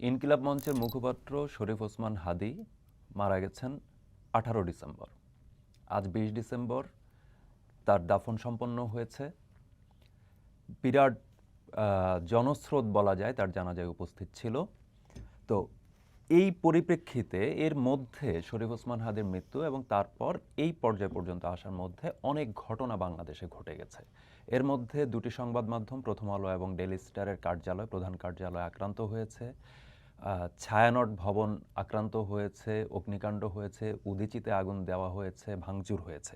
ইনকিলাব মঞ্চের মুখপাত্র শরীফ ওসমান হাদী মারা গেছেন 18 ডিসেম্বর। আজ 20 ডিসেম্বর তার দাফন সম্পন্ন হয়েছে। বিরাট জনস্রোত বলা যায় তার জানাজায় উপস্থিত ছিল। তো এই পরিপ্রেক্ষিতে এর মধ্যে শরীফ ওসমান হাদীর মৃত্যু এবং তারপর এই পর্যায় পর্যন্ত আসার মধ্যে অনেক ঘটনা বাংলাদেশে ঘটে গেছে। এর মধ্যে দুটি সংবাদ মাধ্যম প্রথম আলো এবং ডেইলি স্টারের কার্যালয়, প্রধান কার্যালয় আক্রান্ত হয়েছে, ছায়ানট ভবন আক্রান্ত হয়েছে, অগ্নিকাণ্ড হয়েছে, উদীচিতে আগুন দেওয়া হয়েছে, ভাঙচুর হয়েছে।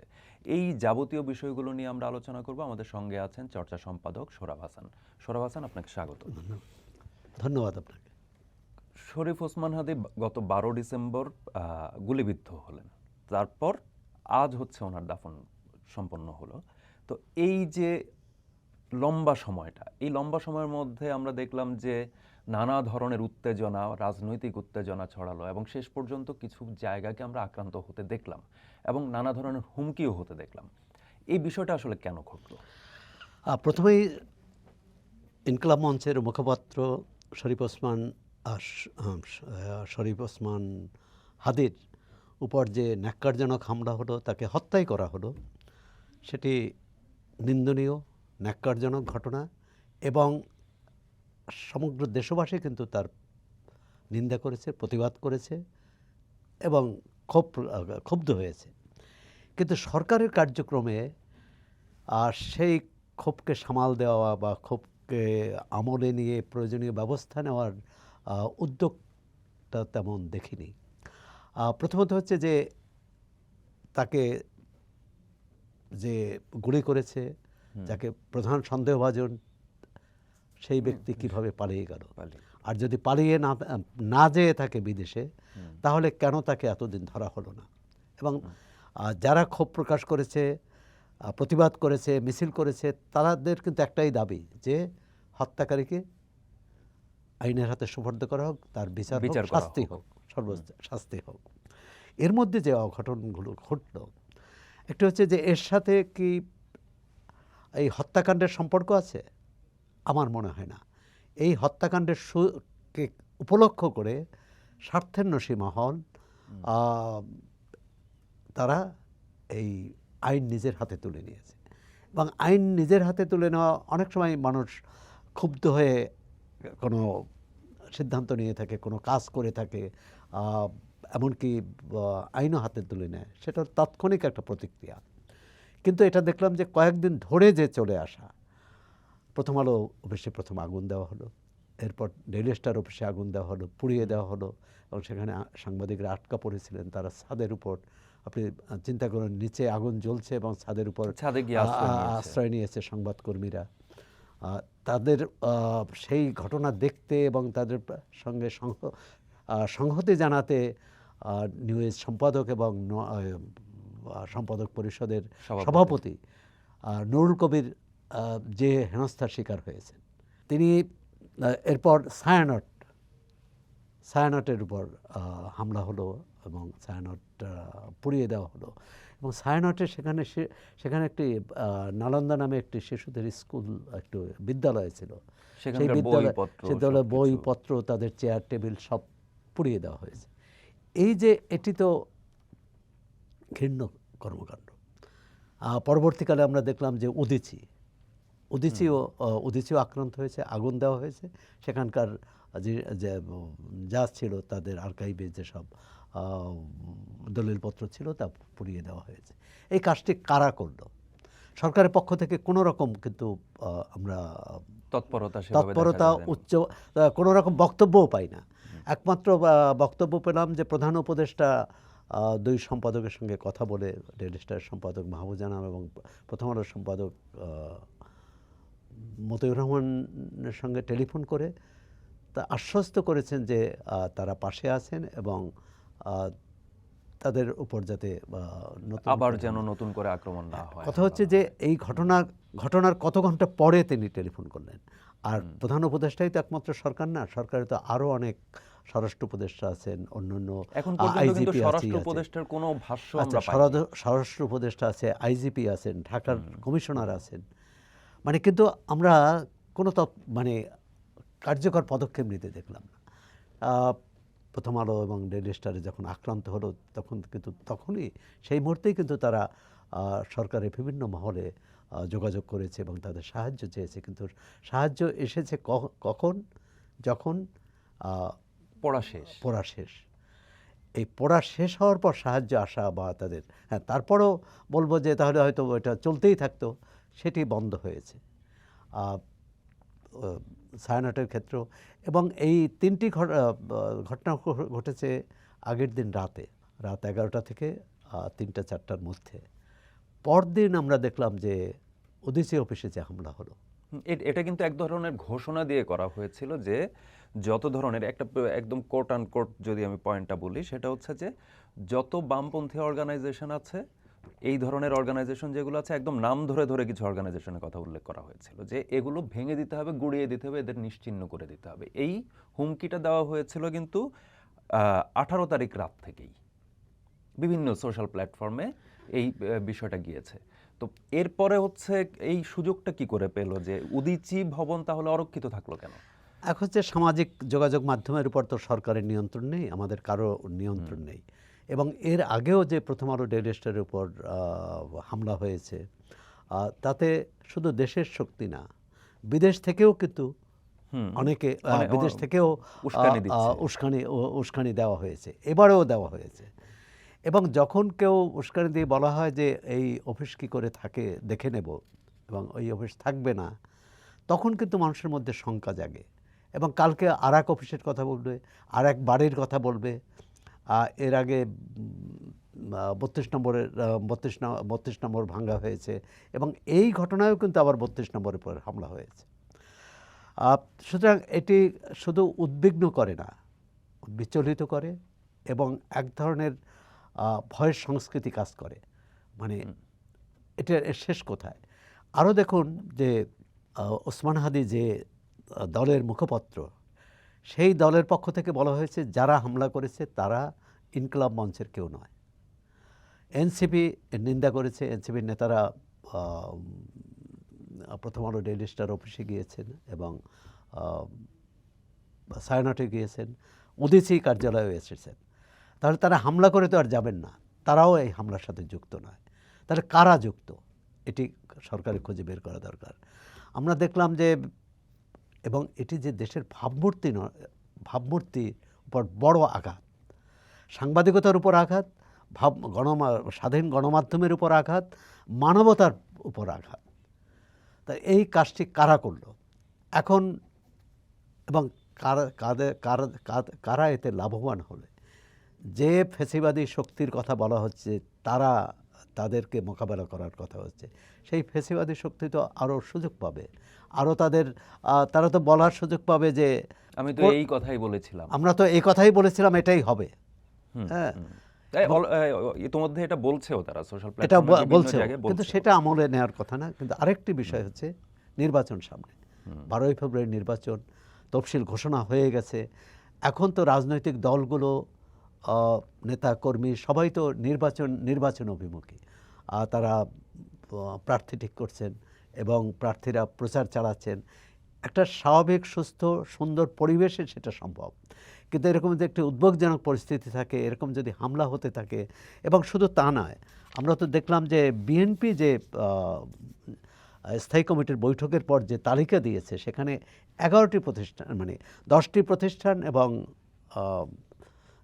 এই যাবতীয় বিষয়গুলো নিয়ে আমরা আলোচনা করব। আমাদের সঙ্গে আছেন চর্চা সম্পাদক সোহরাব হাসান। সোহরাব হাসান, আপনাকে স্বাগত। ধন্যবাদ আপনাকে। শরীফ ওসমান হাদী গত 12 ডিসেম্বর গুলিবিদ্ধ হলেন। তারপর আজ হচ্ছে ওনার দাফন সম্পন্ন হলো। তো এই যে লম্বা সময়টা, এই লম্বা সময়ের মধ্যে আমরা দেখলাম যে নানা ধরনের উত্তেজনা, রাজনৈতিক উত্তেজনা ছড়ালো এবং শেষ পর্যন্ত কিছু জায়গাকে আমরা আক্রান্ত হতে দেখলাম এবং নানা ধরনের হুমকিও হতে দেখলাম। এই বিষয়টা আসলে কেন ঘটলো? প্রথমেই ইনকিলাব মঞ্চের মুখপাত্র শরীফ ওসমান হাদীর উপর যে ন্যাক্কারজনক হামলা হলো, তাকে হত্যাই করা হলো, সেটি নিন্দনীয়, ন্যাক্কারজনক ঘটনা এবং সমগ্র দেশবাসী কিন্তু তার নিন্দা করেছে, প্রতিবাদ করেছে এবং ক্ষুব্ধ হয়েছে। কিন্তু সরকারের কার্যক্রমে সেই ক্ষোভকে সামাল দেওয়া বা ক্ষোভকে আমলে নিয়ে প্রয়োজনীয় ব্যবস্থা নেওয়ার উদ্যোগটা তেমন দেখিনি। প্রথমত হচ্ছে যে তাকে যে গুলি করেছে, যাকে প্রধান সন্দেহভাজন, সেই ব্যক্তি কিভাবে পালিয়ে গেল, আর যদি পালিয়ে না যেয়ে থাকে বিদেশে, তাহলে কেন তাকে এতদিন ধরা হলো না? এবং যারা ক্ষোভ প্রকাশ করেছে, প্রতিবাদ করেছে, মিছিল করেছে, তাদের কিন্তু একটাই দাবি যে হত্যাকারীকে আইনের হাতে সুপর্দ করা হোক, তার বিচার হোক, শাস্তি হোক, শাস্তি হোক। এর মধ্যে যে অঘটনগুলো ঘটল, একটা হচ্ছে যে এর সাথে কি এই হত্যাকাণ্ডের সম্পর্ক আছে? আমার মনে হয় না। এই হত্যাকাণ্ডের কে উপলক্ষ করে স্বার্থান্বেষী মহল তারা এই আইন নিজের হাতে তুলে নিয়েছে এবং আইন নিজের হাতে তুলে নেওয়া অনেক সময় মানুষ ক্ষুব্ধ হয়ে কোনো সিদ্ধান্ত নিয়ে থাকে, কোনো কাজ করে থাকে, এমনকি আইনও হাতে তুলে নেয়, সেটার তাৎক্ষণিক একটা প্রতিক্রিয়া। কিন্তু এটা দেখলাম যে কয়েকদিন ধরে যে চলে আসা, প্রথম আলো অফিসে প্রথম আগুন দেওয়া হলো, এরপর ডেইলি স্টার অফিসে আগুন দেওয়া হলো, পুড়িয়ে দেওয়া হলো এবং সেখানে সাংবাদিকরা আটকা পড়েছিলেন। তারা ছাদের উপর, আপনি চিন্তা করুন, নিচে আগুন জ্বলছে এবং ছাদের উপর আশ্রয় নিয়েছে সংবাদকর্মীরা। তাদের সেই ঘটনা দেখতে এবং তাদের সঙ্গে সংহতি জানাতে নিউজ সম্পাদক এবং সম্পাদক পরিষদের সভাপতি নুরুল কবির যে হেনস্থার শিকার হয়েছেন, তিনি এরপর ছায়ানটের উপর হামলা হলো এবং ছায়ানট পুড়িয়ে দেওয়া হলো এবং ছায়ানটের সেখানে একটি নালন্দা নামে একটি শিশুদের স্কুল, একটু বিদ্যালয় ছিল, সেই বিদ্যালয় বইপত্র, তাদের চেয়ার টেবিল সব পুড়িয়ে দেওয়া হয়েছে। এই যে এটি তো ঘৃণ্য কর্মকাণ্ড। পরবর্তীকালে আমরা দেখলাম যে উদীচিও আক্রান্ত হয়েছে, আগুন দেওয়া হয়েছে, সেখানকার যে যা ছিল তাদের আর্কাইভে যেসব দলিলপত্র ছিল তা পুড়িয়ে দেওয়া হয়েছে। এই কাজটি কারা করল? সরকারের পক্ষ থেকে কোনো রকম কিন্তু আমরা তৎপরতা কোনো রকম বক্তব্যও পাই না। একমাত্র বক্তব্য পেলাম যে প্রধান উপদেষ্টা দুই সম্পাদকের সঙ্গে কথা বলে, ডেইলি স্টার সম্পাদক মাহবুব আনাম এবং প্রথম আলোর সম্পাদক মতিউর রহমানের সঙ্গে টেলিফোন করে তা আশ্বস্ত করেছেন যে তারা পাশে আছেন এবং তাদের উপর যাতে আবার যেন নতুন করে আক্রমণ না হয়। কথা হচ্ছে যে এই ঘটনার কত ঘন্টা পরে তিনি টেলিফোন করলেন। আর প্রধান উপদেষ্টাই তো একমাত্র সরকার না, সরকারে তো আরও অনেক স্বরাষ্ট্র উপদেষ্টা আছেন, অন্যান্য আইজিপি স্বরাষ্ট্র উপদেষ্টা আছে, আইজিপি আছেন, ঢাকার কমিশনার আছেন। মানে কিন্তু আমরা কোনো কার্যকর পদক্ষেপ নিতে দেখলাম না। প্রথম আলো এবং ডেইলি স্টারে যখন আক্রান্ত হলো তখনই সেই মুহূর্তেই কিন্তু তারা সরকারের বিভিন্ন মহলে যোগাযোগ করেছে এবং তাদের সাহায্য চেয়েছে, কিন্তু সাহায্য এসেছে কখন? যখন পড়া শেষ। এই পড়া শেষ হওয়ার পর সাহায্য আসা বা তাদের, হ্যাঁ, তারপরও বলবো যে তাহলে হয়তো এটা চলতেই থাকতো, সেটি বন্ধ হয়েছে ছায়ানটের ক্ষেত্রেও। এবং এই তিনটি ঘটনা ঘটেছে আগের দিন রাত 11টা থেকে 3টা-4টার মধ্যে। পরদিন আমরা দেখলাম যে ওদিসি অফিসে যে হামলা হলো। এটা কিন্তু এক ধরনের ঘোষণা দিয়ে করা হয়েছিল যে যত ধরনের একটা একদম কোট আনকোট যদি আমি পয়েন্টটা বলি, সেটা হচ্ছে যে যত বামপন্থী অর্গানাইজেশন আছে, এই ধরনের অর্গানাইজেশন যেগুলো আছে, একদম নাম ধরে ধরে কিছু অর্গানাইজেশনের কথা উল্লেখ করা হয়েছিল যে এগুলো ভেঙে দিতে হবে, গুড়িয়ে দিতে হবে, এদের নিশ্চিহ্ন করে দিতে হবে। এই হুমকিটা দেওয়া হয়েছিল কিন্তু 18 তারিখ রাত থেকেই বিভিন্ন সোশ্যাল প্ল্যাটফর্মে এই বিষয়টা গিয়েছে। তো এরপরে হচ্ছে এই সুযোগটা কি করে পেল যে উদীচী ভবন তাহলে অরক্ষিত থাকলো কেন? এখন হচ্ছে সামাজিক যোগাযোগ মাধ্যমের উপর তো সরকারের নিয়ন্ত্রণ নেই, আমাদের কারো নিয়ন্ত্রণ নেই। এবং এর আগেও যে প্রথম আলো ডেইলি স্টারের উপর হামলা হয়েছে, তাতে শুধু দেশের শক্তি না, বিদেশ থেকেও কিন্তু অনেকে বিদেশ থেকেও উস্কানি দেওয়া হয়েছে, এবারেও দেওয়া হয়েছে। এবং যখন কেউ উস্কানি দিয়ে বলা হয় যে এই অফিস কী করে থাকে দেখে নেব এবং ওই অফিস থাকবে না, তখন কিন্তু মানুষের মধ্যে শঙ্কা জাগে। এবং কালকে আর এক অফিসের কথা বলবে, আর এক বাড়ির কথা বলবে। এর আগে 32 নম্বর ভাঙ্গা হয়েছে এবং এই ঘটনায়ও কিন্তু আবার 32 নম্বরের পর হামলা হয়েছে। সুতরাং এটি শুধু উদ্বিগ্ন করে না, বিচলিত করে এবং এক ধরনের ভয়ের সংস্কৃতি কাজ করে। মানে এটার শেষ কোথায়? আরও দেখুন যে ওসমান হাদি যে দলের মুখপাত্র, সেই দলের পক্ষ থেকে বলা হয়েছে যারা হামলা করেছে তারা ইনকলাব মঞ্চের কেউ নয়। এনসিপি নিন্দা করেছে, এনসিপির নেতারা প্রথম আলো ডেইলি স্টার অফিসে গিয়েছেন এবং ছায়ানটে গিয়েছেন, উদীচী কার্যালয়ে এসেছেন। তাহলে তারা হামলা করে তো আর যাবেন না, তারাও এই হামলার সাথে যুক্ত নয়। তাহলে কারা যুক্ত, এটি সরকারের খুঁজে বের করা দরকার। আমরা দেখলাম যে, এবং এটি যে দেশের ভাবমূর্তির উপর বড় আঘাত, সাংবাদিকতার উপর আঘাত, স্বাধীন গণমাধ্যমের উপর আঘাত, মানবতার উপর আঘাত। তা এই কাজটি কারা করল এখন, এবং কারা এতে লাভবান হলে? যে ফ্যাসিবাদী শক্তির কথা বলা হচ্ছে, তাদেরকে মোকাবেলা করার কথা হচ্ছে, সেই ফ্যাসিবাদী শক্তি তো আরও সুযোগ পাবে, আরও তারা তো বলার সুযোগ পাবে যে আমি তো এই কথাই বলেছিলাম, আমরা তো এই কথাই বলেছিলাম, এটাই হবে। হ্যাঁ, ইতিমধ্যে এটা বলছেও তারা সোশ্যাল এটা প্ল্যাটফর্মে বলছে, কিন্তু সেটা আমলে নেওয়ার কথা না। কিন্তু আরেকটি বিষয় হচ্ছে নির্বাচন সামনে, 12ই ফেব্রুয়ারি নির্বাচন, তফসিল ঘোষণা হয়ে গেছে। এখন তো রাজনৈতিক দলগুলো, নেতা কর্মী সবাই তো নির্বাচন অভিমুখী। তারা প্রার্থী ঠিক করছেন এবং প্রার্থীরা প্রচার চালাচ্ছেন। একটা স্বাভাবিক, সুস্থ, সুন্দর পরিবেশে সেটা সম্ভব। কিন্তু এরকম যে একটি উদ্বেগজনক পরিস্থিতি থাকে, এরকম যদি হামলা হতে থাকে, এবং শুধু তা নয়, আমরা তো দেখলাম যে বিএনপি যে স্থায়ী কমিটির বৈঠকের পর যে তালিকা দিয়েছে, সেখানে 11টি প্রতিষ্ঠান, মানে 10টি প্রতিষ্ঠান এবং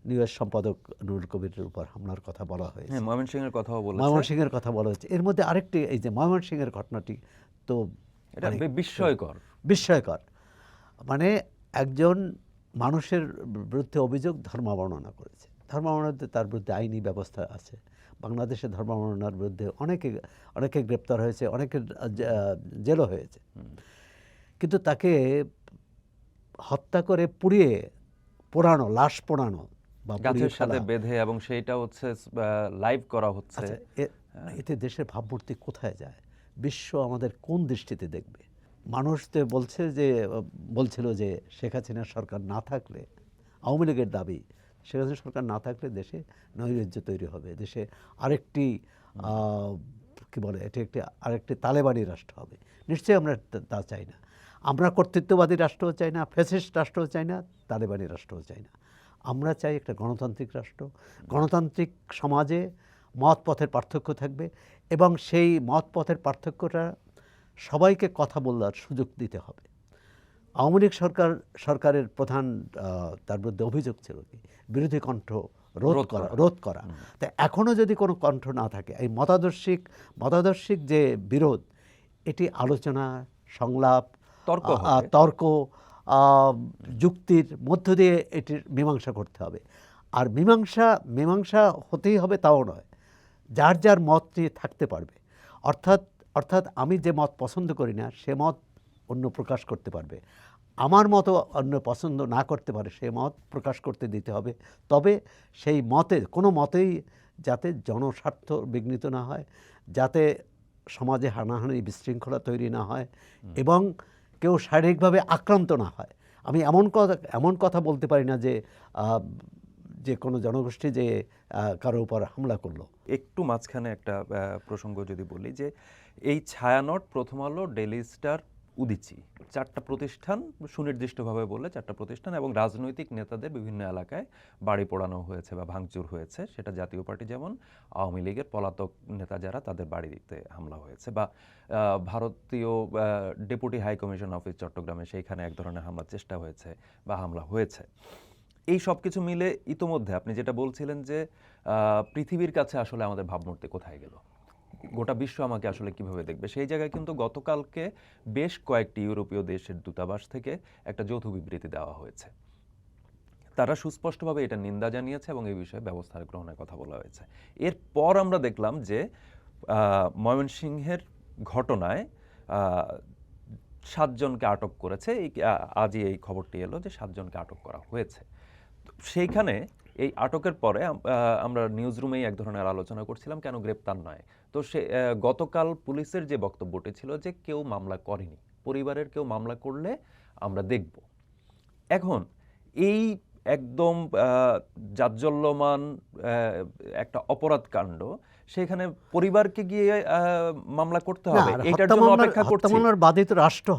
নিউজ সম্পাদক নুরুল কবিরের উপর হামলার কথা বলা হয়েছে। ময়মনসিংহের কথাও বলেছে, ময়মনসিংহের কথা বলা হয়েছে। এর মধ্যে আরেকটি, এই যে ময়মনসিংহের ঘটনাটি তো এটা বিস্ময়কর। মানে একজন মানুষের বিরুদ্ধে অভিযোগ ধর্মাবমাননা করেছে, ধর্মাবমাননাতে তার বিরুদ্ধে আইনি ব্যবস্থা আছে। বাংলাদেশে ধর্মাবমাননার বিরুদ্ধে অনেকে গ্রেপ্তার হয়েছে, অনেকের জেলও হয়েছে। কিন্তু তাকে হত্যা করে পোড়ানো, লাশ পোড়ানো বা গাছের সাথে বেঁধে, এবং সেইটা হচ্ছে লাইভ করা হচ্ছে। এতে দেশের ভাবমূর্তি কোথায় যায়? বিশ্ব আমাদের কোন দৃষ্টিতে দেখবে? মানুষ তো বলছিল যে শেখ হাসিনার সরকার না থাকলে, আওয়ামী লীগের দাবি, শেখ হাসিনার সরকার না থাকলে দেশে নৈরাজ্য তৈরি হবে, দেশে আরেকটি আরেকটি তালেবানি রাষ্ট্র হবে। নিশ্চয়ই আমরা তা চাই না। আমরা কর্তৃত্ববাদী রাষ্ট্রও চাই না, ফ্যাসিস্ট রাষ্ট্রও চাই না, তালেবানি রাষ্ট্রও চাই না। আমরা চাই একটা গণতান্ত্রিক রাষ্ট্র। গণতান্ত্রিক সমাজে মত পথের পার্থক্য থাকবে এবং সেই মত পথের পার্থক্যটা সবাইকে কথা বলার সুযোগ দিতে হবে। আওয়ামী লীগ সরকারের প্রধান তার বিরুদ্ধে অভিযোগ ছিল কি বিরোধী কণ্ঠ রোধ করা। তা এখনও যদি কোনো কণ্ঠ না থাকে, এই মতাদর্শিক যে বিরোধ, এটি আলোচনা, সংলাপ, তর্ক, যুক্তির মধ্য দিয়ে এটির মীমাংসা করতে হবে। আর মীমাংসা হতেই হবে তাও নয়, যার যার মত নিয়ে থাকতে পারবে। অর্থাৎ আমি যে মত পছন্দ করি না সে মত অন্য প্রকাশ করতে পারবে, আমার মতো অন্য পছন্দ না করতে পারে সে মত প্রকাশ করতে দিতে হবে। তবে সেই কোনো মতেই যাতে জনস্বার্থ বিঘ্নিত না হয়, যাতে সমাজে হানাহানি বিশৃঙ্খলা তৈরি না হয় এবং কেউ শারীরিকভাবে আক্রান্ত না হয়। আমি এমন কথা বলতে পারি না যে কোনো জনগোষ্ঠী যে কারো উপর হামলা করলো। একটু মাঝখানে একটা প্রসঙ্গ যদি বলি, যে এই ছায়ানট, প্রথম আলো, ডেইলি স্টার, উদীচী, 4টা প্রতিষ্ঠান, সুনির্দিষ্টভাবে বললে 4টা প্রতিষ্ঠান, এবং রাজনৈতিক নেতাদের বিভিন্ন এলাকায় বাড়ি পোড়ানো হয়েছে বা ভাঙচুর হয়েছে। সেটা জাতীয় পার্টি যেমন, আওয়ামী লীগের পলাতক নেতা যারা, তাদের বাড়িতে হামলা হয়েছে, বা ভারতীয় ডেপুটি হাই কমিশন অফিস চট্টগ্রামে, সেইখানে এক ধরনের হামলার চেষ্টা হয়েছে বা হামলা হয়েছে। এই সব কিছু মিলে ইতোমধ্যে আপনি যেটা বলছিলেন যে পৃথিবীর কাছে আসলে আমাদের ভাবমূর্তি কোথায় গেল, গোটা বিশ্ব আমাকে আসলে কিভাবে দেখবে, সেই জায়গায় কিন্তু গতকালকে বেশ কয়েকটি ইউরোপীয় দেশের দূতাবাস থেকে একটা যৌথ বিবৃতি দেওয়া হয়েছে। তারা সুস্পষ্টভাবে এটা নিন্দা জানিয়েছে এবং এই বিষয়ে ব্যবস্থা গ্রহণের কথা বলা হয়েছে। এরপর আমরা দেখলাম যে ময়মনসিংহের ঘটনায় 7 জনকে আটক করেছে। আজই এই খবরটি এলো যে 7 জনকে আটক করা হয়েছে। সেইখানে এই আটকের পরে আমরা নিউজ রুমেই এক ধরনের আলোচনা করছিলাম, কেন গ্রেপ্তার নয়। তো গতকাল পুলিশের যে বক্তব্যটি ছিল যে কেউ মামলা করেনি, পরিবারের কেউ মামলা করলে আমরা দেখব। এখন এই একদম জাজ্জল্যমান একটা অপরাধ কাণ্ড, সেখানে পরিবারকে গিয়ে মামলা করতে হবে, এটার জন্য অপেক্ষা করছি। হত্যামামলার বাদী তো রাষ্ট্র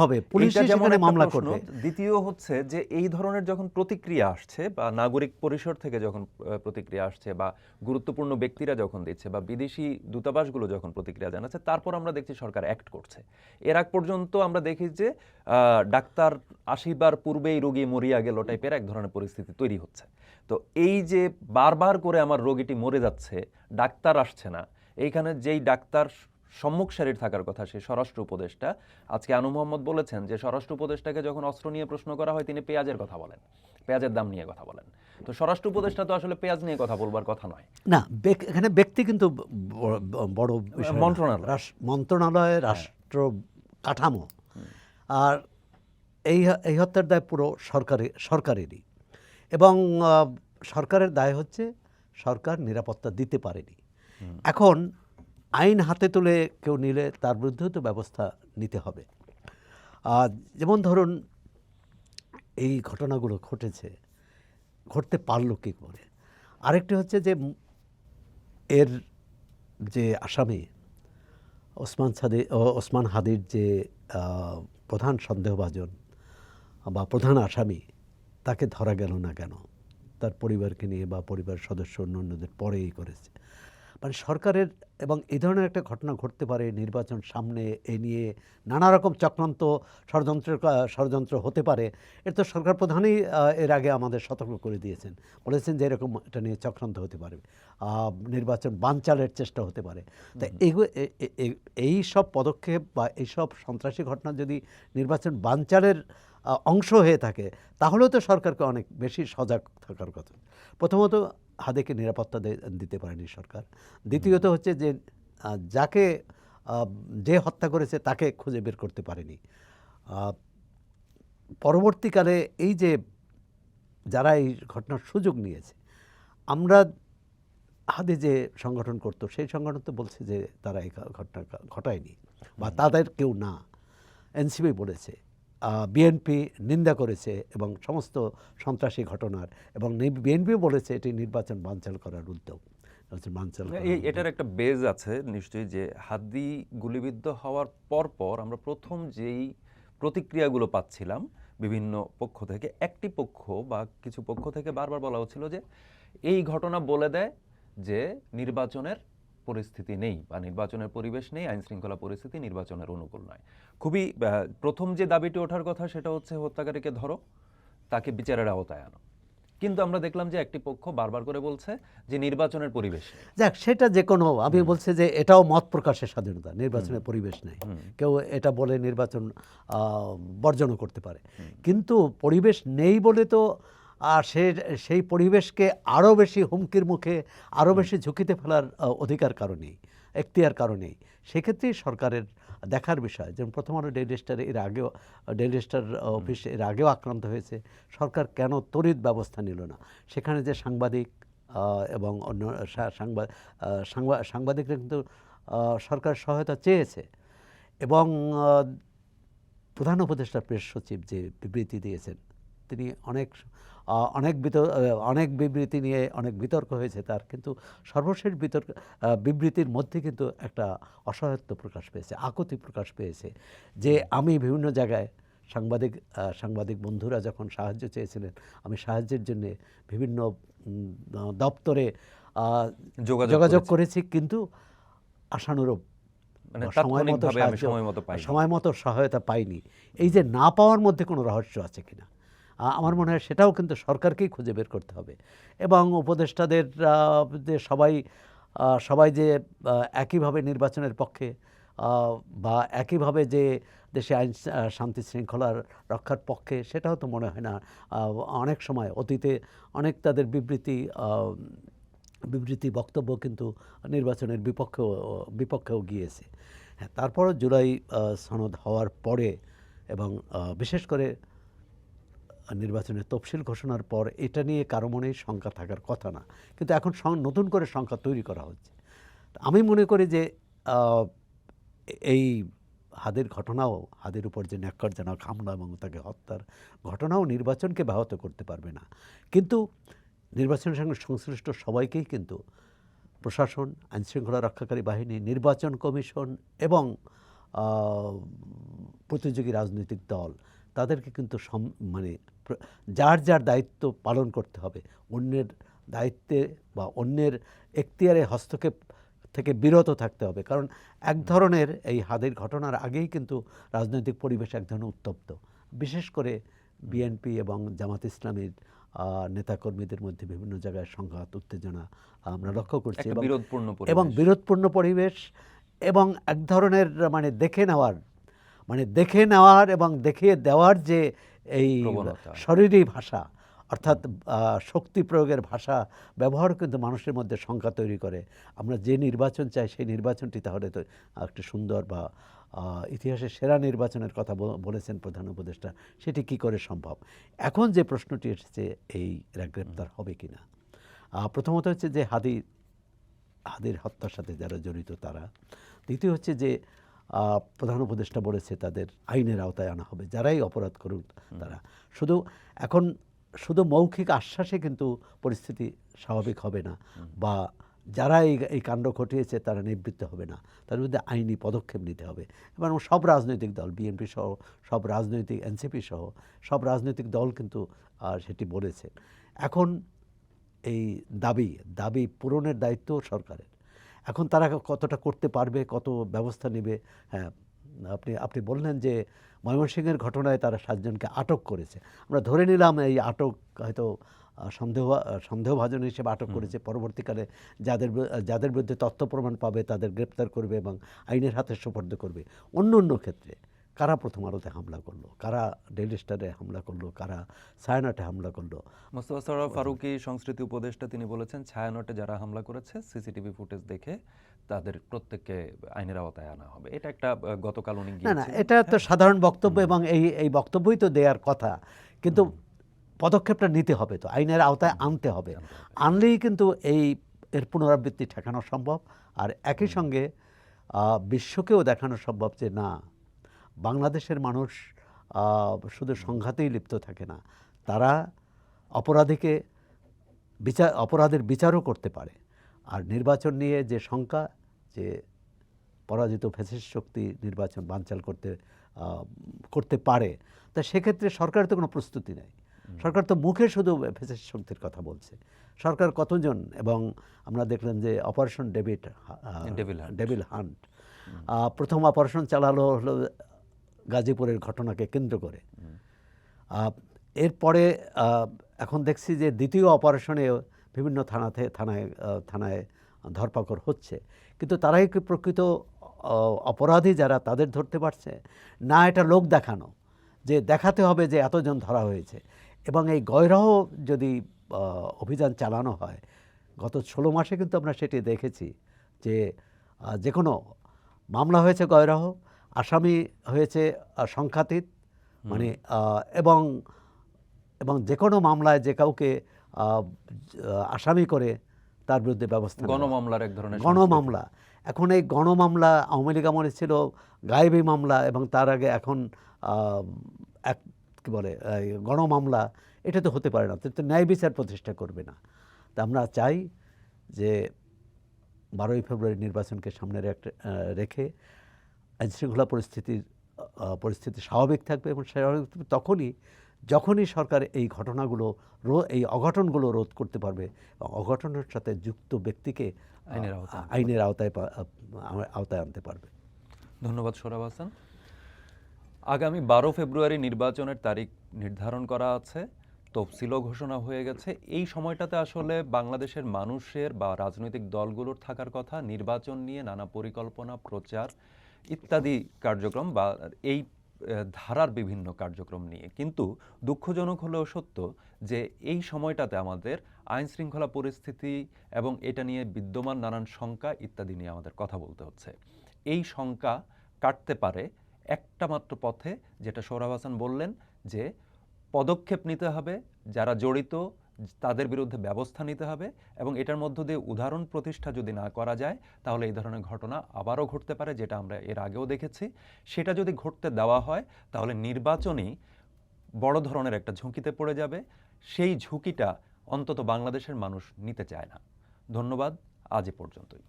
হবে, পুলিশ সেখানে মামলা করবে। দ্বিতীয় হচ্ছে যে এই ধরনের যখন প্রতিক্রিয়া আসছে, বা নাগরিক পরিষদ থেকে যখন প্রতিক্রিয়া আসছে, বা গুরুত্বপূর্ণ ব্যক্তিরা যখন দিচ্ছে, বা বিদেশি দূতাবাসগুলো যখন প্রতিক্রিয়া জানাচ্ছে, তারপর আমরা দেখছি সরকার অ্যাক্ট করছে। এর আগ পর্যন্ত আমরা দেখি যে ডাক্তার আসিবার পূর্বেই রোগী মরিয়া গেল টাইপের এক ধরনের পরিস্থিতি তৈরি হচ্ছে। তো এই যে বারবার করে আমার রোগীটি মরে যাচ্ছে, ডাক্তার আসছে না, এইখানে যেই ডাক্তার সম্মুখ সারির থাকার কথা, সে স্বরাষ্ট্র উপদেষ্টা, আজকে আনু মোহাম্মদ বলেছেন যে স্বরাষ্ট্র উপদেষ্টাকে যখন অস্ত্র নিয়ে প্রশ্ন করা হয় তিনি পেঁয়াজের কথা বলেন, পেঁয়াজের দাম নিয়ে কথা বলেন। তো স্বরাষ্ট্র উপদেষ্টা তো আসলে পেঁয়াজ নিয়ে কথা বলবার কথা নয় না, এখানে ব্যক্তি কিন্তু বড় মন্ত্রণালয়, রাষ্ট্র কাঠামো, আর এই হত্যার দায় পুরো সরকারেরই। এবং সরকারের দায় হচ্ছে সরকার নিরাপত্তা দিতে পারেনি। এখন আইন হাতে তুলে কেউ নিলে তার বিরুদ্ধেও তো ব্যবস্থা নিতে হবে। যেমন ধরুন এই ঘটনাগুলো ঘটতে পারলো কী করে। আরেকটি হচ্ছে যে এর যে আসামি ওসমান হাদির যে প্রধান সন্দেহভাজন বা প্রধান আসামি, তাকে ধরা গেল না কেন? তার পরিবারকে নিয়ে বা পরিবার সদস্য অন্যান্যদের পরেই করেছে। মানে সরকারের, এবং এই ধরনের একটা ঘটনা ঘটতে পারে নির্বাচন সামনে, এ নিয়ে নানা রকম চক্রান্ত ষড়যন্ত্র হতে পারে। এর তো সরকার প্রধানই এর আগে আমাদের সতর্ক করে দিয়েছেন, বলেছেন যে এরকম এটা নিয়ে চক্রান্ত হতে পারে, নির্বাচন বানচালের চেষ্টা হতে পারে। তা এই সব পদক্ষেপ বা এইসব সন্ত্রাসী ঘটনা যদি নির্বাচন বানচালের অংশ হয়ে থাকে, তাহলেও তো সরকারকে অনেক বেশি সজাগ থাকার কথা। প্রথমত হাদিকে নিরাপত্তা দিতে পারেনি সরকার। দ্বিতীয়ত হচ্ছে যে যে হত্যা করেছে তাকে খুঁজে বের করতে পারেনি। পরবর্তীকালে এই যে যারা এই ঘটনার সুযোগ নিয়েছে, আমরা হাদি যে সংগঠন করতো সেই সংগঠন তো বলছে যে তারা এই ঘটনা ঘটায়নি বা তাদের কেউ না। এনসিপি বলেছে, বিএনপি নিন্দা করেছে এবং সমস্ত সন্ত্রাসী ঘটনার, এবং বিএনপি বলেছে এটি নির্বাচন বানচাল করার উদ্যোগ। বানচাল এটার একটা বেজ আছে নিশ্চয়ই, যে হাদি গুলিবিদ্ধ হওয়ার পর আমরা প্রথম যেই প্রতিক্রিয়াগুলো পাচ্ছিলাম বিভিন্ন পক্ষ থেকে, একটি পক্ষ বা কিছু পক্ষ থেকে বারবার বলা হচ্ছিল যে এই ঘটনা বলে দেয় যে নির্বাচনের পরিস্থিতি নেই বা নির্বাচনের পরিবেশ নেই, আইন শৃঙ্খলা পরিস্থিতি নির্বাচনের অনুকূল নয়। খুবই প্রথম যে দাবিটি ওঠার কথা সেটা হচ্ছে হত্যাকারীকে ধরো, তাকে বিচারের আওতায় আনো। কিন্তু আমরা দেখলাম যে একটি পক্ষ বারবার করে বলছে যে নির্বাচনের পরিবেশ নেই। যাক, সেটা যে কোনো, আমি বলছি যে এটাও মত প্রকাশের স্বাধীনতা, নির্বাচনের পরিবেশ নেই, কেউ এটা বলে নির্বাচন বর্জনও করতে পারে, কিন্তু পরিবেশ নেই বলে তো সেই পরিবেশকে আরও বেশি হুমকির মুখে, আরও বেশি ঝুঁকিতে ফেলার অধিকার কারণেই, এখতিয়ার কারণেই। সেক্ষেত্রেই সরকারের দেখার বিষয়। যেমন প্রথম আলো ডেইলি স্টার এর আগেও, ডেইলি স্টার অফিস এর আগেও আক্রান্ত হয়েছে, সরকার কেন তড়িৎ ব্যবস্থা নিল না? সেখানে যে সাংবাদিক এবং অন্য সাংবাদিকরা কিন্তু সরকার সহায়তা চেয়েছে, এবং প্রধান উপদেষ্টা প্রেস সচিব যে বিবৃতি দিয়েছেন, তিনি অনেক বিবৃতি নিয়ে অনেক বিতর্ক হয়েছে তার, কিন্তু সর্বশেষ বিবৃতির মধ্যে কিন্তু একটা অসহায়ত্ব প্রকাশ পেয়েছে, আকুতি প্রকাশ পেয়েছে, যে আমি বিভিন্ন জায়গায় সাংবাদিক বন্ধুরা যখন সাহায্য চেয়েছিলেন, আমি সাহায্যের জন্য বিভিন্ন দপ্তরে যোগাযোগ করেছি, কিন্তু আশানুরূপ সময় মতো সহায়তা পাইনি। এই যে না পাওয়ার মধ্যে কোনো রহস্য আছে কিনা, আমার মনে হয় সেটাও কিন্তু সরকারকেই খুঁজে বের করতে হবে। এবং উপদেষ্টাদের যে সবাই যে একইভাবে নির্বাচনের পক্ষে বা একইভাবে যে দেশে আইন শান্তি শৃঙ্খলার রক্ষার পক্ষে, সেটাও তো মনে হয় না। অনেক সময় অতীতে অনেক তাদের বিবৃতি বক্তব্য কিন্তু নির্বাচনের বিপক্ষেও গিয়েছে। হ্যাঁ, তারপরও জুলাই সনদ হওয়ার পরে এবং বিশেষ করে নির্বাচনের তফসিল ঘোষণার পর এটা নিয়ে কারো মনেই শঙ্কা থাকার কথা না, কিন্তু এখন নতুন করে শঙ্কা তৈরি করা হচ্ছে। আমি মনে করি যে এই হাদির উপর যে ন্যাক্কারজনক হামলা এবং তাকে হত্যার ঘটনাও নির্বাচনকে ব্যাহত করতে পারবে না, কিন্তু নির্বাচনের সঙ্গে সংশ্লিষ্ট সবাইকেই কিন্তু প্রশাসন, আইনশৃঙ্খলা রক্ষাকারী বাহিনী, নির্বাচন কমিশন এবং প্রতিযোগী রাজনৈতিক দল, তাদেরকে কিন্তু যার দায়িত্ব পালন করতে হবে। অন্যের দায়িত্বে বা অন্যের এখতিয়ারে হস্তক্ষেপ থেকে বিরত থাকতে হবে। কারণ এক ধরনের এই হাদির ঘটনার আগেই কিন্তু রাজনৈতিক পরিবেশ এক ধরনের উত্তপ্ত, বিশেষ করে বিএনপি এবং জামাত ইসলামীর নেতাকর্মীদের মধ্যে বিভিন্ন জায়গায় সংঘাত, উত্তেজনা আমরা লক্ষ্য করছি, এবং বিরোধপূর্ণ পরিবেশ, এবং এক ধরনের দেখে নেওয়ার এবং দেখিয়ে দেওয়ার যে এই শরীরী ভাষা, অর্থাৎ শক্তি প্রয়োগের ভাষা ব্যবহার কিন্তু মানুষের মধ্যে শঙ্কা তৈরি করে। আমরা যে নির্বাচন চাই সেই নির্বাচনটি তাহলে তো একটা সুন্দর বা ইতিহাসের সেরা নির্বাচনের কথা বলেছেন প্রধান উপদেষ্টা, সেটি কি করে সম্ভব? এখন যে প্রশ্নটি এসেছে, এরা গ্রেপ্তার হবে কি না। প্রথমত হচ্ছে যে হাদির হত্যার সাথে যারা জড়িত তারা। দ্বিতীয় হচ্ছে যে প্রধান উপদেষ্টা বলেছে তাদের আইনের আওতায় আনা হবে, যারাই অপরাধ করুক তারা। শুধু মৌখিক আশ্বাসে কিন্তু পরিস্থিতি স্বাভাবিক হবে না, বা যারা এই কাণ্ড ঘটিয়েছে তারা নিবৃত্ত হবে না, তার বিরুদ্ধে আইনি পদক্ষেপ নিতে হবে। এবং সব রাজনৈতিক দল, বিএনপি সহ সব রাজনৈতিক, এনসিপি সহ সব রাজনৈতিক দল কিন্তু সেটি বলেছে। এখন এই দাবি পূরণের দায়িত্ব সরকারের। এখন তারা কতটা করতে পারবে, কত ব্যবস্থা নেবে। হ্যাঁ, আপনি বললেন যে ময়মনসিংহের ঘটনায় তারা 7 জনকে আটক করেছে। আমরা ধরে নিলাম এই আটক হয়তো সন্দেহভাজন হিসেবে আটক করেছে, পরবর্তীকালে যাদের বিরুদ্ধে তথ্য প্রমাণ পাবে তাদের গ্রেপ্তার করবে এবং আইনের হাতে সোপর্দ করবে। অন্য ক্ষেত্রে কারা প্রথম আলোতে হামলা করলো, কারা ডেইলি স্টারে হামলা করলো, কারা ছায়ানটে হামলা করলো? মোস্তফা সরোয়ার ফারুকী সংস্কৃতি উপদেষ্টা তিনি বলেছেন, ছায়ানটে যারা হামলা করেছে সিসিটিভি ফুটেজ দেখে তাদের প্রত্যেককে আইনের আওতায় আনা হবে। এটা একটা গতকাল উনি না, এটা তো সাধারণ বক্তব্য, এবং এই বক্তব্যই তো দেওয়ার কথা, কিন্তু পদক্ষেপটা নিতে হবে, তো আইনের আওতায় আনতে হবে। আনলেই কিন্তু এর পুনরাবৃত্তি ঠেকানো সম্ভব। আর একই সঙ্গে বিশ্বকেও দেখানো সম্ভব যে না, বাংলাদেশের মানুষ শুধু সংঘাতেই লিপ্ত থাকে না, তারা অপরাধের বিচারও করতে পারে। আর নির্বাচন নিয়ে যে শঙ্কা যে পরাজিত ফ্যাসিস্ট শক্তি নির্বাচন বানচাল করতে পারে, তা সেক্ষেত্রে সরকারের তো কোনো প্রস্তুতি নেই। সরকার তো মুখে শুধু ফ্যাসিস্ট শক্তির কথা বলছে। সরকার কতজন, এবং আমরা দেখলাম যে অপারেশন ডেভিল হান্ট প্রথম অপারেশন চালালো হলো গাজীপুরের ঘটনাকে কেন্দ্র করে। এরপরে এখন দেখছি যে দ্বিতীয় অপারেশনে বিভিন্ন থানায় ধরপাকড় হচ্ছে, কিন্তু তারাই কি প্রকৃত অপরাধী যারা তাদের ধরতে পারছে না? এটা লোক দেখানো, যে দেখাতে হবে যে এতজন ধরা হয়েছে। এবং এই গয়রাহ যদি অভিযান চালানো হয়, গত 16 মাসে কিন্তু আমরা সেটি দেখেছি যে কোনো মামলা হয়েছে গয়রাহ, আসামি হয়েছে সংখ্যাতীত, মানে এবং যে কোনো মামলায় যে কাউকে আসামি করে তার বিরুদ্ধে ব্যবস্থা গণমামলার এক ধরনের গণমামলা। এখন এই গণমামলা আওয়ামী লীগ আমলে ছিল গায়েবী মামলা, এবং তার আগে এখন কি বলে গণমামলা। এটা তো হতে পারে না, তো ন্যায় বিচার প্রতিষ্ঠা করবে না। তা আমরা চাই যে 12ই ফেব্রুয়ারি নির্বাচনকে সামনে রেখে আইনশৃঙ্খলা পরিস্থিতি স্বাভাবিক থাকবে, এবং স্বাভাবিক যখনই সরকার এই অঘটনগুলো রোধ করতে পারবে, এবং অঘটনের সাথে যুক্ত ব্যক্তিকে আইনের আওতায় আনতে পারবে। ধন্যবাদ সোহরাব হাসান। আগামী 12 ফেব্রুয়ারি নির্বাচনের তারিখ নির্ধারণ করা আছে, তফসিলও ঘোষণা হয়ে গেছে। এই সময়টাতে আসলে বাংলাদেশের মানুষের বা রাজনৈতিক দলগুলোর থাকার কথা নির্বাচন নিয়ে নানা পরিকল্পনা, প্রচার ইত্যাদি কার্যক্রম বা এই ধারার বিভিন্ন কার্যক্রম নিয়ে। কিন্তু দুঃখজনক হলেও সত্য যে এই সময়টাতে আমাদের আইন শৃঙ্খলা পরিস্থিতি এবং এটা নিয়ে বিদ্যমান নানান শঙ্কা ইত্যাদি নিয়ে আমাদের কথা বলতে হচ্ছে। এই শঙ্কা কাটতে পারে একটা মাত্র পথে, যেটা সোহরাব হাসান বললেন, যে পদক্ষেপ নিতে হবে, যারা জড়িত তাদের বিরুদ্ধে ব্যবস্থা নিতে হবে, এবং এটার মধ্য দিয়ে উদাহরণ প্রতিষ্ঠা যদি না করা যায় তাহলে এই ধরনের ঘটনা আবারও ঘটতে পারে, যেটা আমরা এর আগেও দেখেছি। সেটা যদি ঘটতে দেওয়া হয় তাহলে নির্বাচনই বড় ধরনের একটা ঝুঁকিতে পড়ে যাবে। সেই ঝুঁকিটা অন্তত বাংলাদেশের মানুষ নিতে চায় না। ধন্যবাদ, আজ এ পর্যন্তই।